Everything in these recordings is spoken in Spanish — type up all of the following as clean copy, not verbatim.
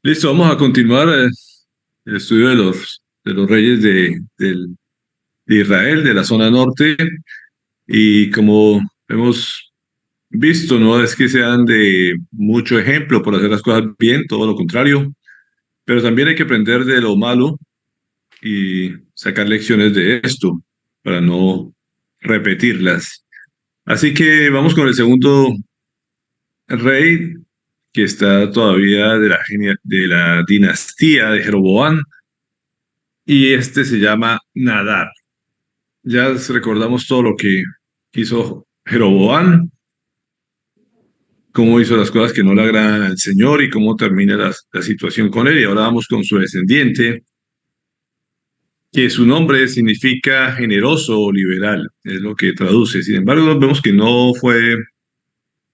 Listo, vamos a continuar el estudio de los reyes de Israel, de la zona norte. Y como hemos visto, no es que sean de mucho ejemplo por hacer las cosas bien, todo lo contrario, pero también hay que aprender de lo malo y sacar lecciones de esto para no repetirlas. Así que vamos con el segundo rey, que está todavía de la dinastía de Jeroboam, y este se llama Nadab. Ya recordamos todo lo que hizo Jeroboam, cómo hizo las cosas que no le agradan al Señor y cómo termina la situación con él. Y ahora vamos con su descendiente, que su nombre significa generoso o liberal, es lo que traduce. Sin embargo, vemos que no fue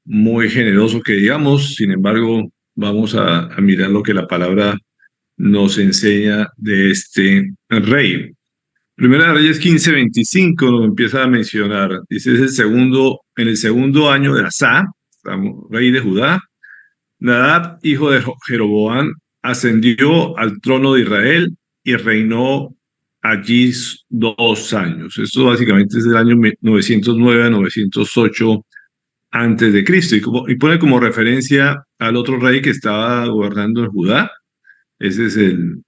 muy generoso, que digamos. Sin embargo, vamos a mirar lo que la palabra nos enseña de este rey. Primera de Reyes 15:25 nos empieza a mencionar. Dice, en el segundo año de Asa, rey de Judá, Nadab, hijo de Jeroboam, ascendió al trono de Israel y reinó allí 2 años. Esto básicamente es del año 909 a 908 antes de Cristo. Y pone como referencia al otro rey que estaba gobernando en Judá. Ese es el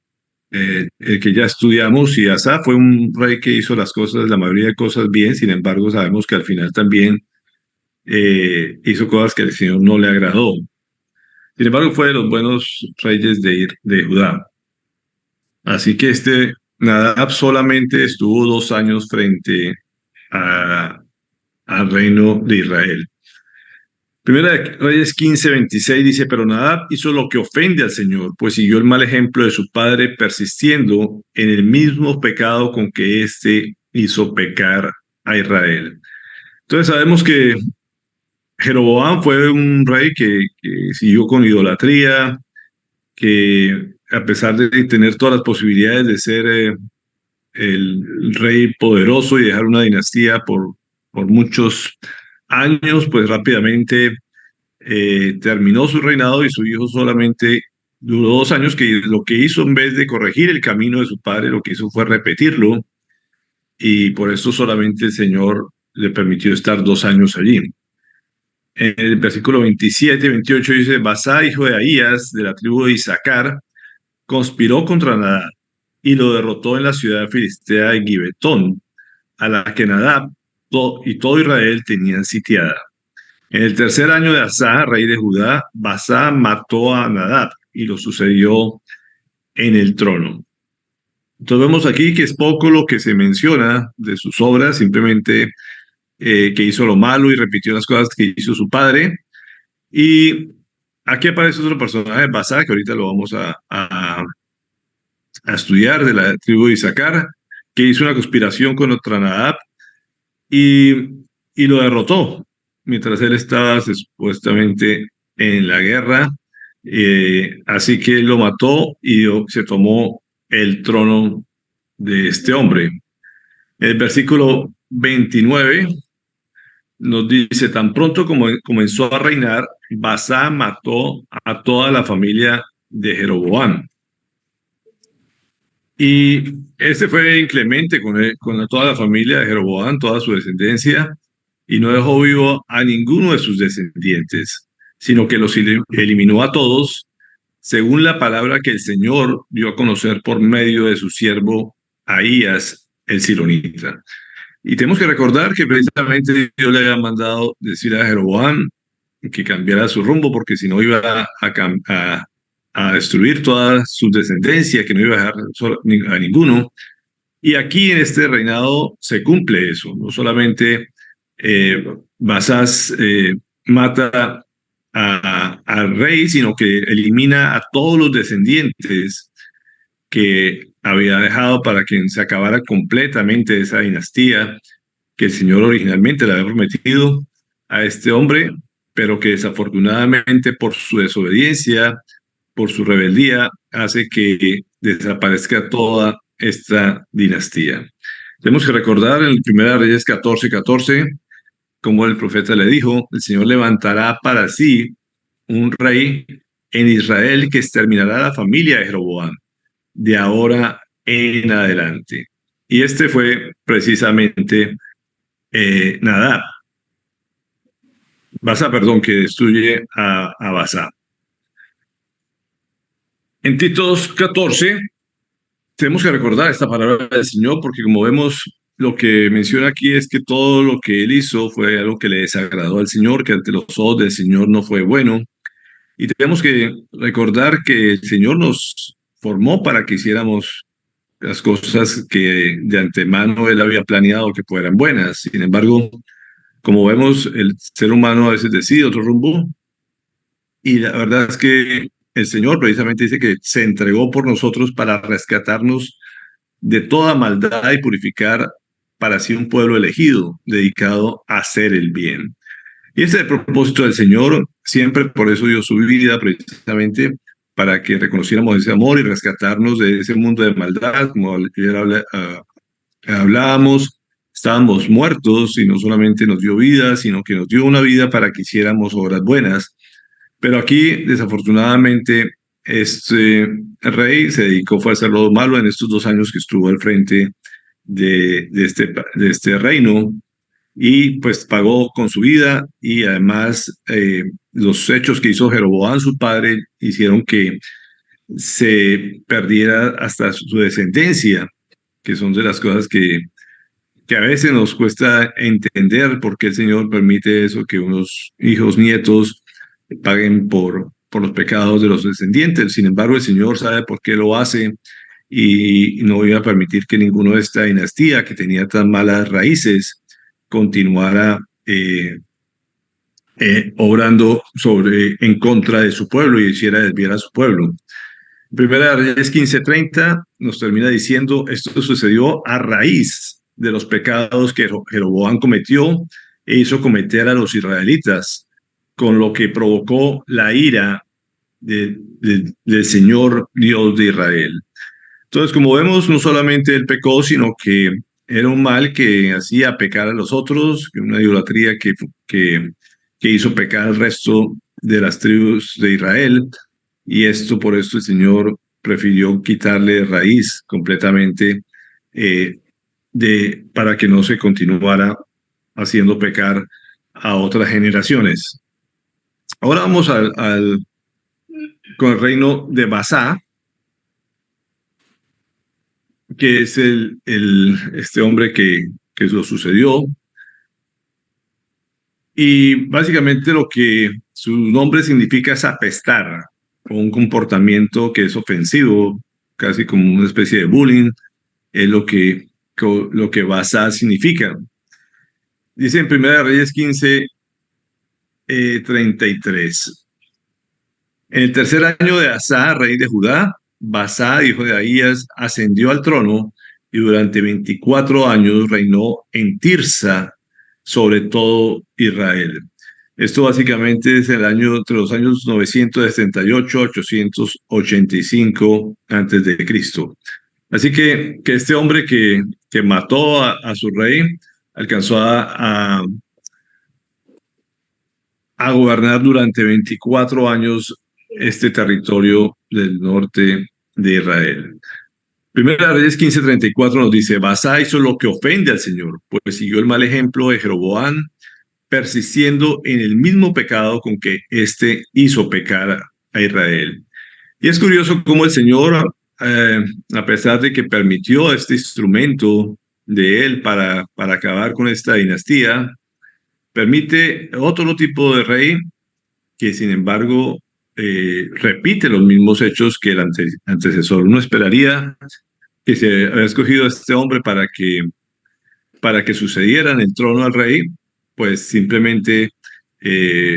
que ya estudiamos. Y Asa fue un rey que hizo la mayoría de cosas bien. Sin embargo, sabemos que al final también hizo cosas que al Señor no le agradó. Sin embargo, fue de los buenos reyes de Judá. Así que Nadab solamente estuvo 2 años frente al reino de Israel. Primera de Reyes 15:26 dice, pero Nadab hizo lo que ofende al Señor, pues siguió el mal ejemplo de su padre, persistiendo en el mismo pecado con que éste hizo pecar a Israel. Entonces sabemos que Jeroboam fue un rey que siguió con idolatría, que a pesar de tener todas las posibilidades de ser el rey poderoso y dejar una dinastía por muchos años, pues rápidamente terminó su reinado y su hijo solamente duró 2 años, que lo que hizo, en vez de corregir el camino de su padre, lo que hizo fue repetirlo, y por eso solamente el Señor le permitió estar 2 años allí. En el versículo 27-28 dice, Basá, hijo de Ahías, de la tribu de Isaacar, conspiró contra Nadab y lo derrotó en la ciudad filistea de Gibetón, a la que Nadab y todo Israel tenían sitiada. En el tercer año de Asa, rey de Judá, Basá mató a Nadab y lo sucedió en el trono. Entonces vemos aquí que es poco lo que se menciona de sus obras, simplemente que hizo lo malo y repitió las cosas que hizo su padre. Y aquí aparece otro personaje, Basá, que ahorita lo vamos a estudiar, de la tribu de Isaacar, que hizo una conspiración contra Nadab y, y lo derrotó mientras él estaba supuestamente en la guerra. Así que lo mató y se tomó el trono de este hombre. El versículo 29 nos dice, tan pronto como comenzó a reinar, Basá mató a toda la familia de Jeroboam. Y este fue inclemente con toda la familia de Jeroboam, toda su descendencia, y no dejó vivo a ninguno de sus descendientes, sino que los eliminó a todos, según la palabra que el Señor dio a conocer por medio de su siervo Ahías el Silonita. Y tenemos que recordar que precisamente Dios le había mandado decir a Jeroboam que cambiara su rumbo, porque si no iba a destruir toda su descendencia, que no iba a dejar a ninguno. Y aquí en este reinado se cumple eso. No solamente Basás mata al rey, sino que elimina a todos los descendientes que había dejado para que se acabara completamente esa dinastía que el Señor originalmente le había prometido a este hombre, pero que desafortunadamente por su desobediencia, por su rebeldía, hace que desaparezca toda esta dinastía. Tenemos que recordar en el 1 Reyes 14:14, como el profeta le dijo, el Señor levantará para sí un rey en Israel que exterminará a la familia de Jeroboam de ahora en adelante. Y este fue precisamente Nadab, Basa, perdón, que destruye a Basa. En Titos 14 tenemos que recordar esta palabra del Señor porque como vemos, lo que menciona aquí es que todo lo que él hizo fue algo que le desagradó al Señor, que ante los ojos del Señor no fue bueno. Y tenemos que recordar que el Señor nos formó para que hiciéramos las cosas que de antemano él había planeado que fueran buenas. Sin embargo, como vemos, el ser humano a veces decide otro rumbo y la verdad es que el Señor precisamente dice que se entregó por nosotros para rescatarnos de toda maldad y purificar para sí un pueblo elegido, dedicado a hacer el bien. Y ese es el propósito del Señor, siempre por eso dio su vida, precisamente para que reconociéramos ese amor y rescatarnos de ese mundo de maldad, como ayer hablábamos, estábamos muertos y no solamente nos dio vida, sino que nos dio una vida para que hiciéramos obras buenas. Pero aquí, desafortunadamente, este rey se dedicó fue a hacer lo malo en estos 2 años que estuvo al frente de este reino y pues pagó con su vida y además los hechos que hizo Jeroboam, su padre, hicieron que se perdiera hasta su descendencia, que son de las cosas que a veces nos cuesta entender por qué el Señor permite eso, que unos hijos, nietos paguen por los pecados de los descendientes. Sin embargo, el Señor sabe por qué lo hace y no iba a permitir que ninguno de esta dinastía que tenía tan malas raíces continuara obrando en contra de su pueblo y hiciera desviar a su pueblo. Primera de Reyes 15:30 nos termina diciendo, esto sucedió a raíz de los pecados que Jeroboam cometió e hizo cometer a los israelitas, con lo que provocó la ira del Señor Dios de Israel. Entonces, como vemos, no solamente él pecó, sino que era un mal que hacía pecar a los otros, una idolatría que hizo pecar al resto de las tribus de Israel. Y por esto el Señor prefirió quitarle de raíz completamente para que no se continuara haciendo pecar a otras generaciones. Ahora vamos con el reino de Basá, que es este hombre que lo sucedió. Y básicamente lo que su nombre significa es apestar, o un comportamiento que es ofensivo, casi como una especie de bullying, es lo que Basá significa. Dice en 1 Reyes 15:33. En el tercer año de Asa, rey de Judá, Basá, hijo de Ahías, ascendió al trono y durante 24 años reinó en Tirsa sobre todo Israel. Esto básicamente es entre los años 978 a 885 antes de Cristo. Así que este hombre que mató a su rey alcanzó a gobernar durante 24 años este territorio del norte de Israel. Primera Reyes 15:34 nos dice, Basá hizo lo que ofende al Señor, pues siguió el mal ejemplo de Jeroboam, persistiendo en el mismo pecado con que éste hizo pecar a Israel. Y es curioso cómo el Señor, a pesar de que permitió este instrumento de él para acabar con esta dinastía, permite otro tipo de rey que sin embargo repite los mismos hechos que el antecesor. Uno esperaría que se había escogido a este hombre para que sucediera en el trono al rey, pues simplemente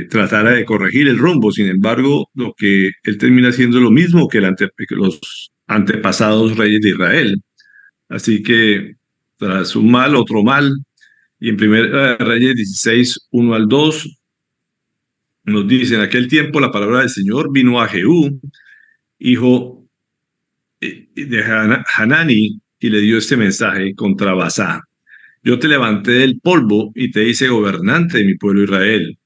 tratara de corregir el rumbo. Sin embargo, lo que él termina haciendo lo mismo que los antepasados reyes de Israel. Así que tras un mal, otro mal. Y en 1 Reyes 16:1-2 nos dice, en aquel tiempo la palabra del Señor vino a Jehú, hijo de Hanani, y le dio este mensaje contra Basá. Yo te levanté del polvo y te hice gobernante de mi pueblo Israel.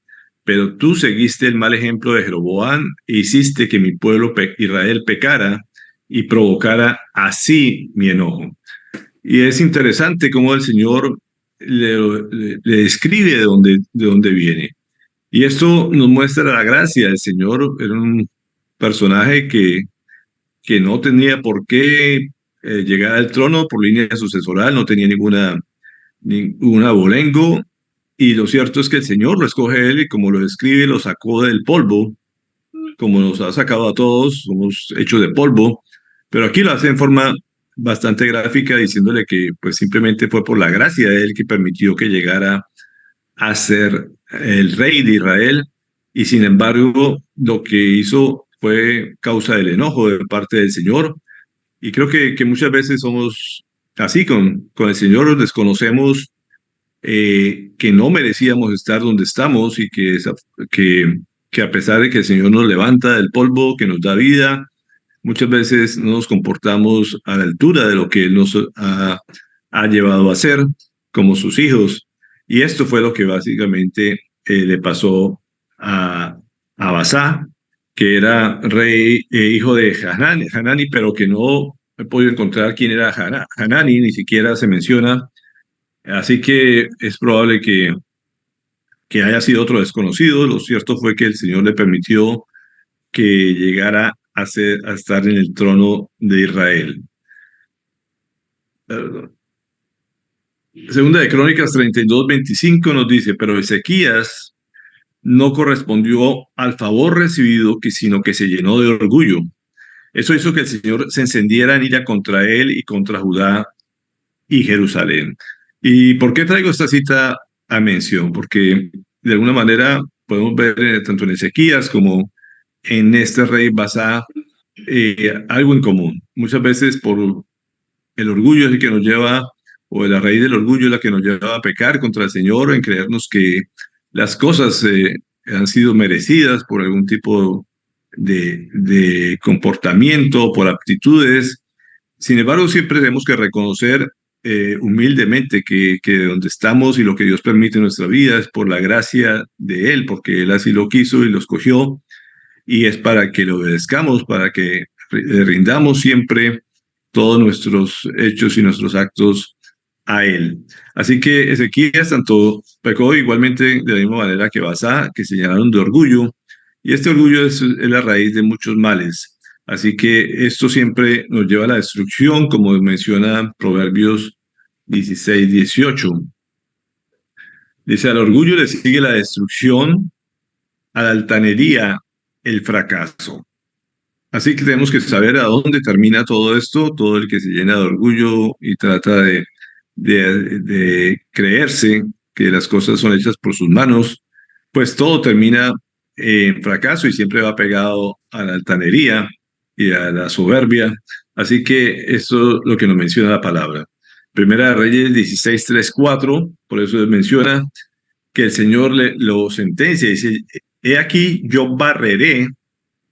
pero tú seguiste el mal ejemplo de Jeroboam e hiciste que mi pueblo Israel pecara y provocara así mi enojo. Y es interesante cómo el Señor le describe de dónde viene. Y esto nos muestra la gracia del Señor. Era un personaje que no tenía por qué llegar al trono por línea sucesoral, no tenía ninguna abolengo. Y lo cierto es que el Señor lo escoge a él y como lo describe, lo sacó del polvo, como nos ha sacado a todos, somos hechos de polvo. Pero aquí lo hace en forma bastante gráfica, diciéndole que pues simplemente fue por la gracia de él que permitió que llegara a ser el rey de Israel, y sin embargo lo que hizo fue causa del enojo de parte del Señor. Y creo que muchas veces somos así con el Señor, desconocemos que no merecíamos estar donde estamos y que a pesar de que el Señor nos levanta del polvo, que nos da vida, muchas veces no nos comportamos a la altura de lo que Él nos ha llevado a ser como sus hijos. Y esto fue lo que básicamente le pasó a Basá, que era rey, hijo de Hanani, pero que no he podido encontrar quién era Hanani, ni siquiera se menciona. Así que es probable que haya sido otro desconocido. Lo cierto fue que el Señor le permitió que llegara a estar en el trono de Israel. Segunda de Crónicas 32:25 nos dice, pero Ezequías no correspondió al favor recibido, sino que se llenó de orgullo. Eso hizo que el Señor se encendiera en ira contra él y contra Judá y Jerusalén. ¿Y por qué traigo esta cita a mención? Porque de alguna manera podemos ver tanto en Ezequías como en este rey Basá algo en común. Muchas veces por el orgullo es el que nos lleva, o la raíz del orgullo es la que nos lleva a pecar contra el Señor, en creernos que las cosas han sido merecidas por algún tipo de comportamiento, por aptitudes. Sin embargo, siempre tenemos que reconocer humildemente que donde estamos y lo que Dios permite en nuestra vida es por la gracia de Él, porque Él así lo quiso y lo escogió, y es para que lo obedezcamos, para que rindamos siempre todos nuestros hechos y nuestros actos a Él. Así que Ezequías tanto pecó igualmente de la misma manera que Basá, que se llenaron de orgullo, y este orgullo es la raíz de muchos males. Así que esto siempre nos lleva a la destrucción, como menciona Proverbios 16:18. Dice, al orgullo le sigue la destrucción, a la altanería el fracaso. Así que tenemos que saber a dónde termina todo esto. Todo el que se llena de orgullo y trata de creerse que las cosas son hechas por sus manos, pues todo termina en fracaso y siempre va pegado a la altanería y a la soberbia. Así que esto es lo que nos menciona la palabra. Primera de Reyes 16:3-4, por eso menciona que el Señor lo sentencia y dice, he aquí yo barreré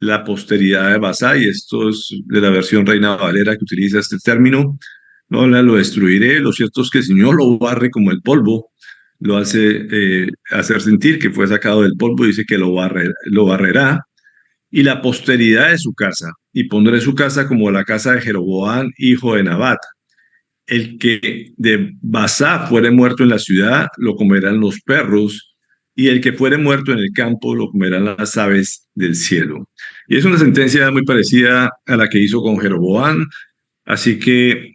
la posteridad de Basá, y esto es de la versión Reina Valera que utiliza este término. No lo destruiré. Lo cierto es que el Señor lo barre como el polvo, lo hace hacer sentir que fue sacado del polvo, dice que lo barrerá, y la posteridad de su casa, y pondré su casa como la casa de Jeroboam, hijo de Nabat. El que de Basá fuere muerto en la ciudad, lo comerán los perros, y el que fuere muerto en el campo, lo comerán las aves del cielo. Y es una sentencia muy parecida a la que hizo con Jeroboam, así que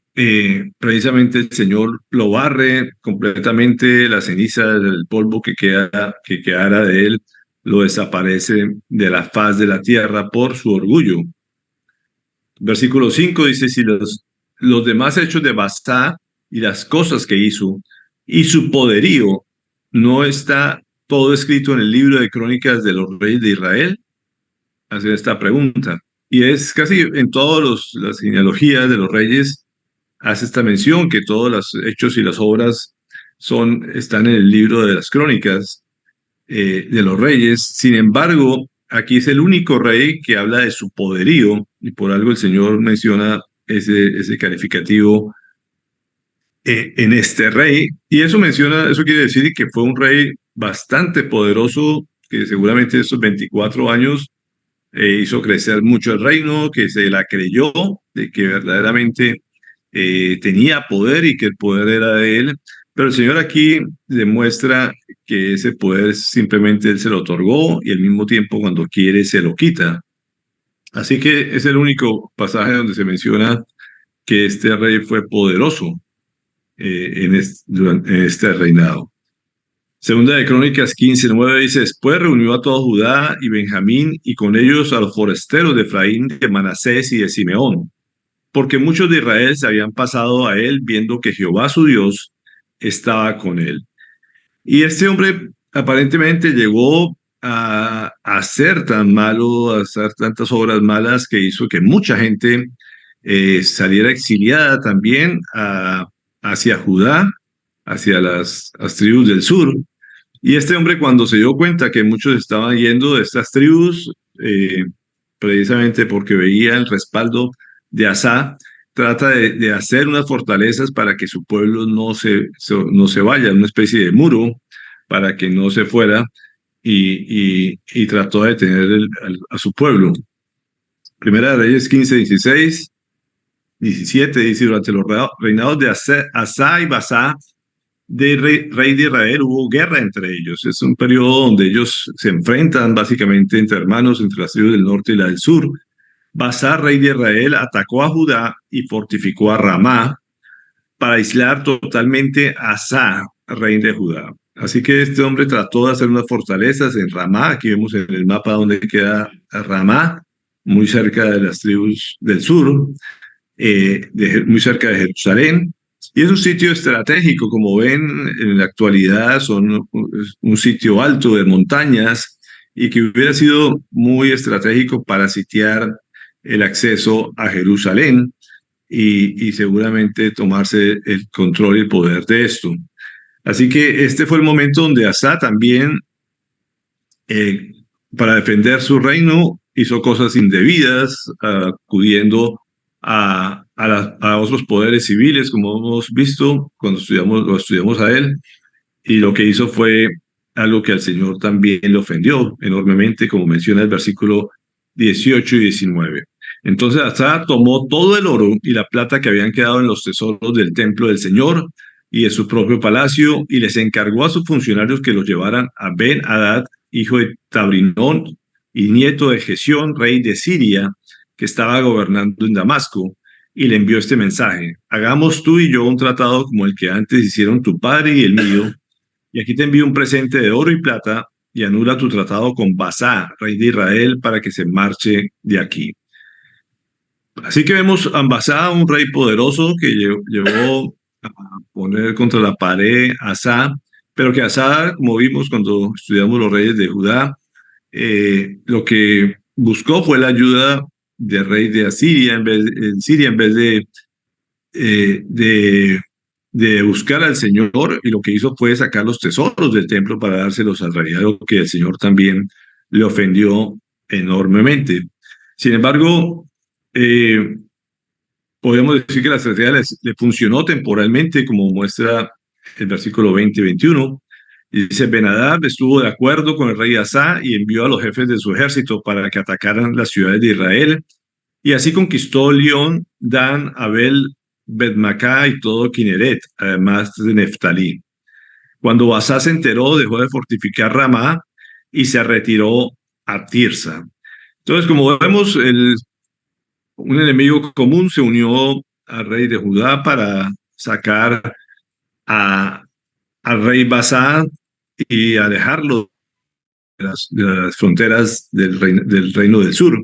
precisamente el Señor lo barre completamente, la ceniza del polvo que quedara de él, lo desaparece de la faz de la tierra por su orgullo. Versículo 5 dice, si los demás hechos de Basá y las cosas que hizo y su poderío no está todo escrito en el libro de crónicas de los reyes de Israel, hace esta pregunta. Y es casi en todas las genealogías de los reyes, hace esta mención que todos los hechos y las obras están en el libro de las crónicas de los reyes. Sin embargo, aquí es el único rey que habla de su poderío, y por algo el Señor menciona ese calificativo en este rey. Y eso quiere decir que fue un rey bastante poderoso que seguramente estos 24 años hizo crecer mucho el reino, que se la creyó de que verdaderamente tenía poder y que el poder era de él. Pero el Señor aquí demuestra que ese poder simplemente él se lo otorgó y al mismo tiempo cuando quiere se lo quita. Así que es el único pasaje donde se menciona que este rey fue poderoso en este reinado. Segunda de Crónicas 15:9 dice: después reunió a todo Judá y Benjamín y con ellos a los foresteros de Efraín, de Manasés y de Simeón, porque muchos de Israel se habían pasado a él viendo que Jehová su Dios estaba con él. Y este hombre aparentemente llegó a ser tan malo, a hacer tantas obras malas que hizo que mucha gente saliera exiliada también hacia Judá, hacia las tribus del sur. Y este hombre, cuando se dio cuenta que muchos estaban yendo de estas tribus, precisamente porque veía el respaldo de Asa, trata de hacer unas fortalezas para que su pueblo no se vaya, una especie de muro para que no se fuera, y trató de detener a su pueblo. Primera de Reyes 15:16-17 dice: durante los reinados de Asa y Basá, rey de Israel, hubo guerra entre ellos. Es un periodo donde ellos se enfrentan básicamente entre hermanos, entre las tribus del norte y la del sur. Basá, rey de Israel, atacó a Judá y fortificó a Ramá para aislar totalmente a Asa, rey de Judá. Así que este hombre trató de hacer unas fortalezas en Ramá. Aquí vemos en el mapa donde queda Ramá, muy cerca de las tribus del sur, muy cerca de Jerusalén. Y es un sitio estratégico, como ven en la actualidad, son un sitio alto de montañas y que hubiera sido muy estratégico para sitiar el acceso a Jerusalén y seguramente tomarse el control y el poder de esto. Así que este fue el momento donde Asa también, para defender su reino, hizo cosas indebidas, acudiendo a otros poderes civiles, como hemos visto cuando lo estudiamos a él, y lo que hizo fue algo que al Señor también le ofendió enormemente, como menciona el versículo 18 y 19. Entonces Asa tomó todo el oro y la plata que habían quedado en los tesoros del templo del Señor y de su propio palacio, y les encargó a sus funcionarios que los llevaran a Ben-Hadad, hijo de Tabrinón y nieto de Gesión, rey de Siria, que estaba gobernando en Damasco, y le envió este mensaje: hagamos tú y yo un tratado como el que antes hicieron tu padre y el mío, y aquí te envío un presente de oro y plata, y anula tu tratado con Basá, rey de Israel, para que se marche de aquí. Así que vemos a Basá, un rey poderoso que llevó a poner contra la pared a Asa, pero que Asa, como vimos cuando estudiamos los reyes de Judá, lo que buscó fue la ayuda del rey de Asiria en Siria, en vez de buscar al Señor, y lo que hizo fue sacar los tesoros del templo para dárselos al rey, algo que el Señor también le ofendió enormemente. Sin embargo, podemos decir que la estrategia le funcionó temporalmente, como muestra el versículo 20 y 21. Y dice: Ben-Hadad estuvo de acuerdo con el rey Asa y envió a los jefes de su ejército para que atacaran las ciudades de Israel. Y así conquistó Lión, Dan, Abel, Bet-Macá y todo Kineret, además de Neftalí. Cuando Asa se enteró, dejó de fortificar Ramá y se retiró a Tirsa. Entonces, como vemos, un enemigo común se unió al rey de Judá para sacar al rey Basá y alejarlo de las fronteras del reino del sur.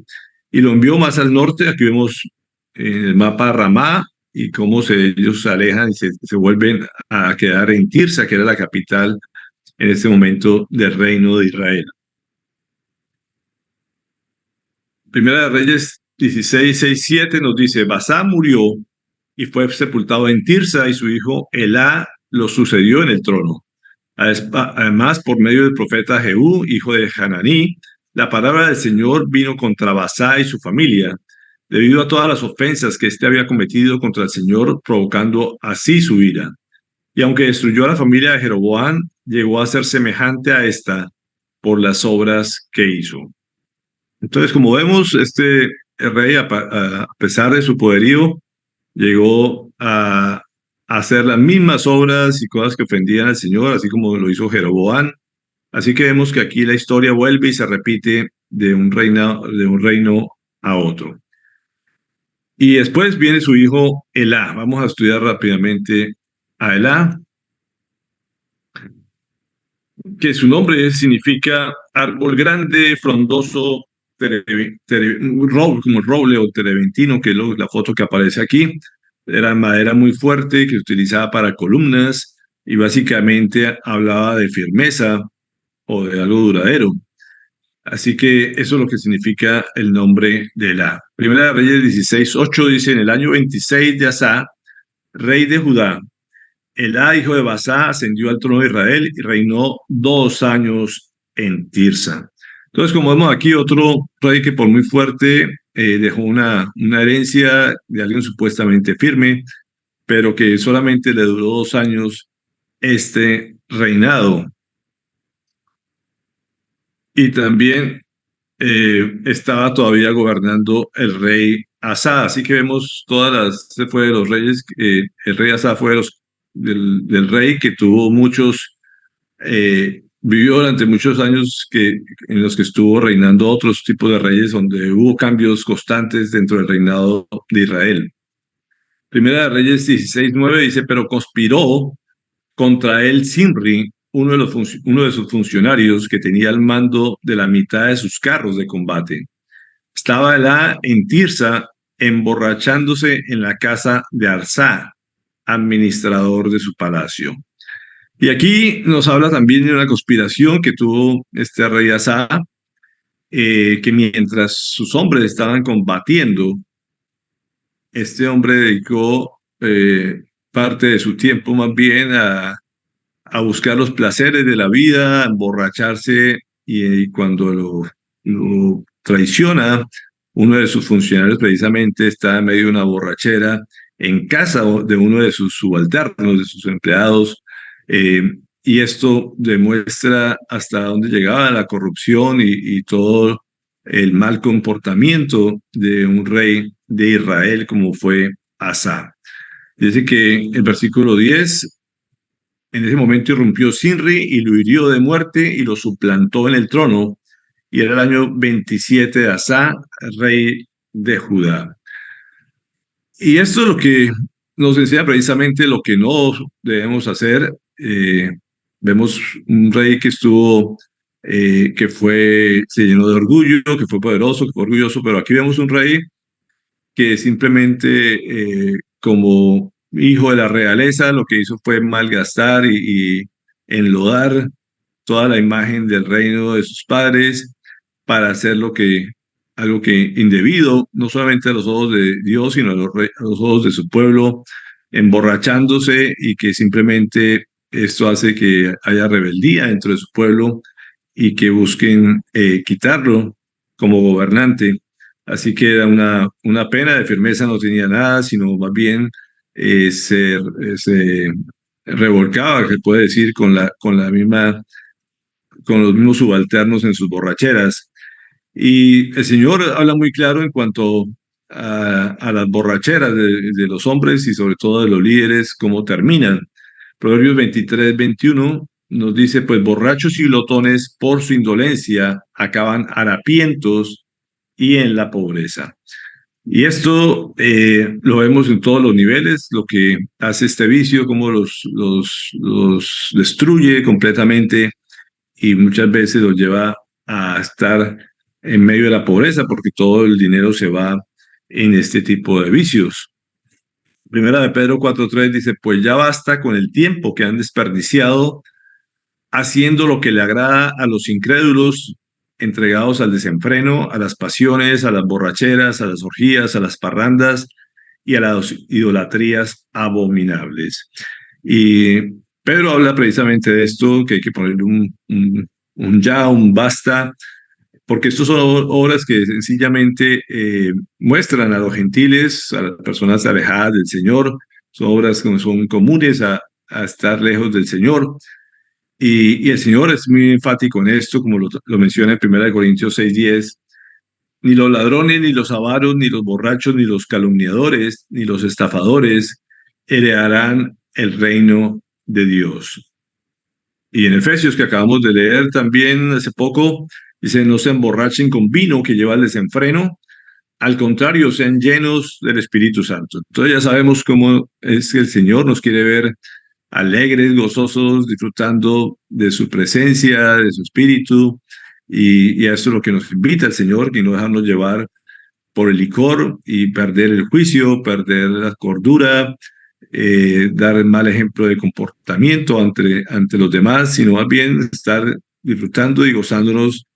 Y lo envió más al norte. Aquí vemos en el mapa Ramá y cómo ellos se alejan y se vuelven a quedar en Tirsa, que era la capital en este momento del reino de Israel. Primera de Reyes 16:6-7 nos dice: Basá murió y fue sepultado en Tirsa, y su hijo Elá lo sucedió en el trono. Además, por medio del profeta Jehú, hijo de Hananí, la palabra del Señor vino contra Basá y su familia, debido a todas las ofensas que éste había cometido contra el Señor, provocando así su ira. Y aunque destruyó a la familia de Jeroboam, llegó a ser semejante a esta, por las obras que hizo. Entonces, como vemos, este rey, a pesar de su poderío, llegó a hacer las mismas obras y cosas que ofendían al Señor, así como lo hizo Jeroboam. Así que vemos que aquí la historia vuelve y se repite de un reino a otro. Y después viene su hijo Elá. Vamos a estudiar rápidamente a Elá, que su nombre significa árbol grande, frondoso, como roble o terebentino, que es la foto que aparece aquí. Era madera muy fuerte que se utilizaba para columnas y básicamente hablaba de firmeza o de algo duradero. Así que eso es lo que significa el nombre de Elá. Primera de Reyes 16:8 dice: en el año 26 de Asa, rey de Judá, Elá, hijo de Basá, ascendió al trono de Israel y reinó 2 años en Tirsa. Entonces, como vemos aquí, otro rey que por muy fuerte dejó una herencia de alguien supuestamente firme, pero que solamente le duró 2 años este reinado. Y también estaba todavía gobernando el rey Asa. Así que vemos se fue de los reyes, el rey Asa fue del rey que tuvo vivió durante muchos años en los que estuvo reinando otros tipos de reyes, donde hubo cambios constantes dentro del reinado de Israel. Primera de Reyes 16:9 dice: pero conspiró contra él Zimri, uno de sus funcionarios, que tenía el mando de la mitad de sus carros de combate. Estaba Elá en Tirsa, emborrachándose en la casa de Arsá, administrador de su palacio. Y aquí nos habla también de una conspiración que tuvo este rey Asa, que mientras sus hombres estaban combatiendo, este hombre dedicó parte de su tiempo más bien a buscar los placeres de la vida, a emborracharse, y cuando lo traiciona, uno de sus funcionarios precisamente está en medio de una borrachera en casa de uno de sus subalternos, de sus empleados, y esto demuestra hasta dónde llegaba la corrupción y todo el mal comportamiento de un rey de Israel como fue Asa. Dice que el versículo 10: en ese momento irrumpió Sinri y lo hirió de muerte y lo suplantó en el trono. Y era el año 27 de Asa, rey de Judá. Y esto es lo que nos enseña precisamente lo que no debemos hacer. Vemos un rey que se llenó de orgullo, que fue poderoso, que fue orgulloso, pero aquí vemos un rey que simplemente, como hijo de la realeza, lo que hizo fue malgastar y enlodar toda la imagen del reino de sus padres para hacer algo que indebido, no solamente a los ojos de Dios, sino a los ojos de su pueblo, emborrachándose, y que simplemente esto hace que haya rebeldía dentro de su pueblo y que busquen quitarlo como gobernante. Así que era una pena de firmeza, no tenía nada, sino más bien se revolcaba, se puede decir, con los mismos subalternos en sus borracheras. Y el Señor habla muy claro en cuanto a las borracheras de los hombres y sobre todo de los líderes, cómo terminan. Proverbios 23:21 nos dice: pues borrachos y glotones por su indolencia acaban harapientos y en la pobreza. Y esto lo vemos en todos los niveles, lo que hace este vicio, cómo los destruye completamente y muchas veces los lleva a estar en medio de la pobreza, porque todo el dinero se va en este tipo de vicios. Primera de Pedro 4:3 dice: pues ya basta con el tiempo que han desperdiciado haciendo lo que le agrada a los incrédulos, entregados al desenfreno, a las pasiones, a las borracheras, a las orgías, a las parrandas y a las idolatrías abominables. Y Pedro habla precisamente de esto, que hay que ponerle un basta, porque estos son obras que sencillamente muestran a los gentiles, a las personas alejadas del Señor, son obras que son comunes a estar lejos del Señor. Y el Señor es muy enfático en esto, como lo menciona en 1 Corintios 6:10. Ni los ladrones, ni los avaros, ni los borrachos, ni los calumniadores, ni los estafadores heredarán el reino de Dios. Y en Efesios, que acabamos de leer también hace poco, dice: no se emborrachen con vino que lleva al desenfreno, al contrario, sean llenos del Espíritu Santo. Entonces ya sabemos cómo es que el Señor nos quiere ver alegres, gozosos, disfrutando de su presencia, de su Espíritu, y a eso es lo que nos invita el Señor, y no dejarnos llevar por el licor y perder el juicio, perder la cordura, dar el mal ejemplo de comportamiento ante los demás, sino más bien estar disfrutando y gozándonos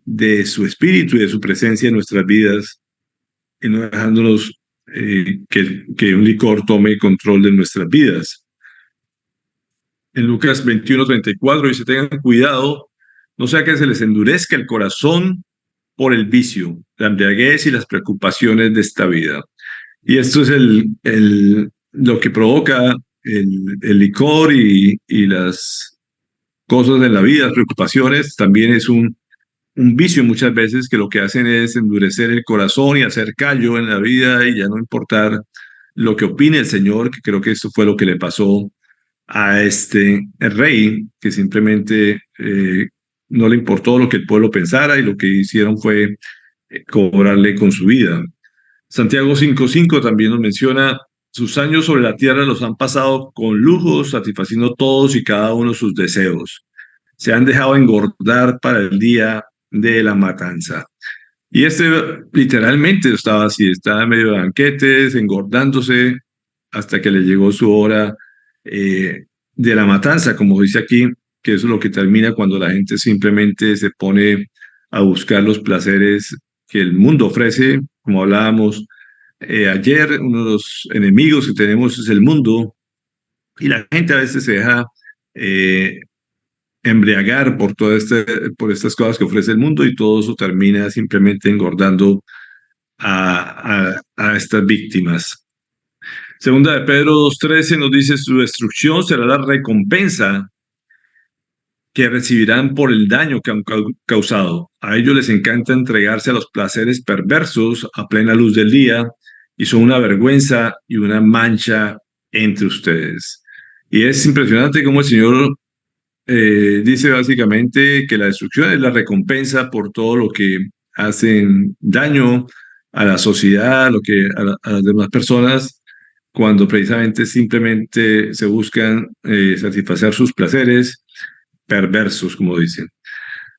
de su espíritu y de su presencia en nuestras vidas, y no dejándonos que un licor tome control de nuestras vidas. En Lucas 21:34 dice: tengan cuidado, no sea que se les endurezca el corazón por el vicio, la embriaguez y las preocupaciones de esta vida. Y esto es lo que provoca el licor y las cosas en la vida, las preocupaciones. También es un vicio muchas veces, que lo que hacen es endurecer el corazón y hacer callo en la vida, y ya no importar lo que opine el Señor, que creo que esto fue lo que le pasó a este rey, que simplemente no le importó lo que el pueblo pensara, y lo que hicieron fue cobrarle con su vida. Santiago 5:5 también nos menciona: sus años sobre la tierra los han pasado con lujos, satisfaciendo todos y cada uno sus deseos. Se han dejado engordar para el día de la matanza. Y literalmente estaba así, estaba en medio de banquetes, engordándose, hasta que le llegó su hora de la matanza, como dice aquí, que eso es lo que termina cuando la gente simplemente se pone a buscar los placeres que el mundo ofrece. Como hablábamos ayer, uno de los enemigos que tenemos es el mundo, y la gente a veces se deja embriagar por estas cosas que ofrece el mundo, y todo eso termina simplemente engordando a estas víctimas. Segunda de Pedro 2:13 nos dice: su destrucción será la recompensa que recibirán por el daño que han causado. A ellos les encanta entregarse a los placeres perversos a plena luz del día, y son una vergüenza y una mancha entre ustedes. Y es impresionante cómo el Señor dice básicamente que la destrucción es la recompensa por todo lo que hacen daño a la sociedad, a las demás personas, cuando precisamente simplemente se buscan satisfacer sus placeres perversos, como dicen.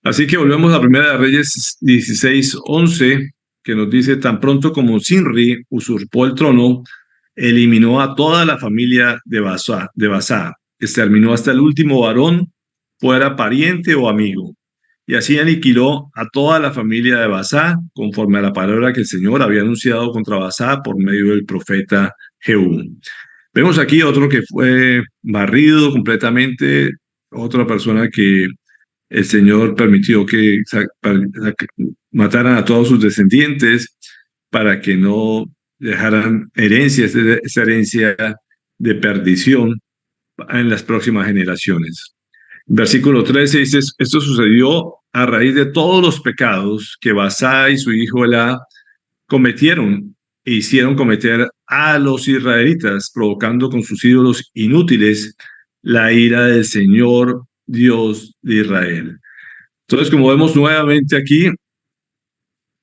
Así que volvemos a Primera de Reyes 16:11, que nos dice: tan pronto como Sinri usurpó el trono, eliminó a toda la familia de Basá, exterminó hasta el último varón, fuera pariente o amigo, y así aniquiló a toda la familia de Basá, conforme a la palabra que el Señor había anunciado contra Basá por medio del profeta Jehú. Vemos aquí otro que fue barrido completamente, otra persona que el Señor permitió que mataran a todos sus descendientes, para que no dejaran herencia, esa herencia de perdición en las próximas generaciones. Versículo 13 dice: esto sucedió a raíz de todos los pecados que Basá y su hijo Elá cometieron e hicieron cometer a los israelitas, provocando con sus ídolos inútiles la ira del Señor Dios de Israel. Entonces, como vemos nuevamente aquí,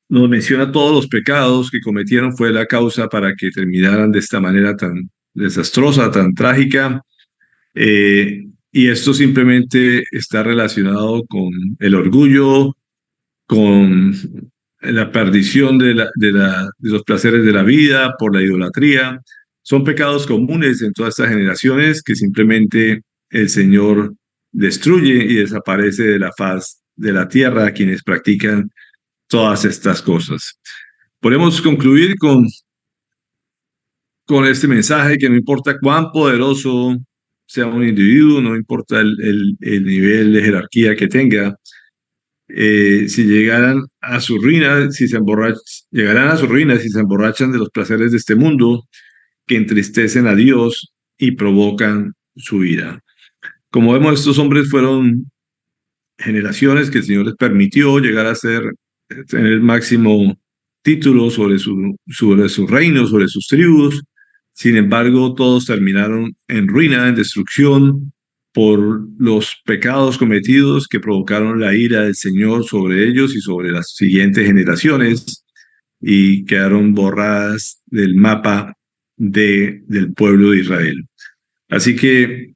nos menciona todos los pecados que cometieron, fue la causa para que terminaran de esta manera tan desastrosa, tan trágica. Y esto simplemente está relacionado con el orgullo, con la perdición de los placeres de la vida, por la idolatría. Son pecados comunes en todas estas generaciones, que simplemente el Señor destruye y desaparece de la faz de la tierra a quienes practican todas estas cosas. Podemos concluir con este mensaje, que no importa cuán poderoso sea un individuo, no importa el nivel de jerarquía que tenga, si llegaran a su ruina, llegarán a su ruina si se emborrachan de los placeres de este mundo, que entristecen a Dios y provocan su ira. Como vemos, estos hombres fueron generaciones que el Señor les permitió llegar a tener el máximo título sobre su reino, sobre sus tribus. Sin embargo, todos terminaron en ruina, en destrucción, por los pecados cometidos que provocaron la ira del Señor sobre ellos y sobre las siguientes generaciones, y quedaron borradas del mapa del pueblo de Israel. Así que